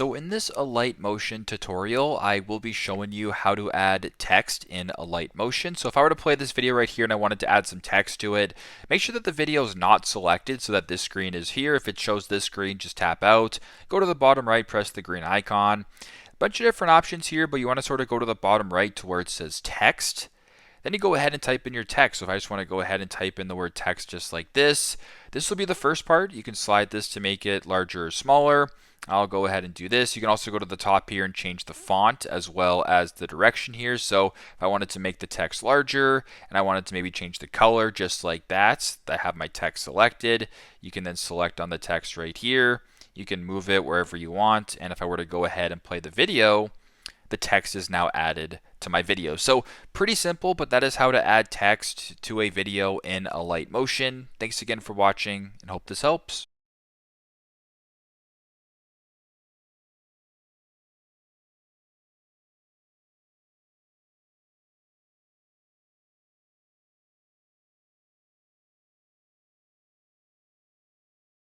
So in this Alight Motion tutorial, I will be showing you how to add text in Alight Motion. So if I were to play this video right here and I wanted to add some text to it, make sure that the video is not selected so that this screen is here. If it shows this screen, just tap out. Go to the bottom right, press the green icon. A bunch of different options here, but you want to sort of go to the bottom right to where it says text. Then you go ahead and type in your text. So if I just want to go ahead and type in the word text just like this will be the first part. You can slide this to make it larger or smaller. I'll go ahead and do this. You can also go to the top here and change the font as well as the direction here. So if I wanted to make the text larger and I wanted to maybe change the color just like that, I have my text selected. You can then select on the text right here. You can move it wherever you want. And if I were to go ahead and play the video, the text is now added to my video. So pretty simple, but that is how to add text to a video in Alight Motion. Thanks again for watching and hope this helps.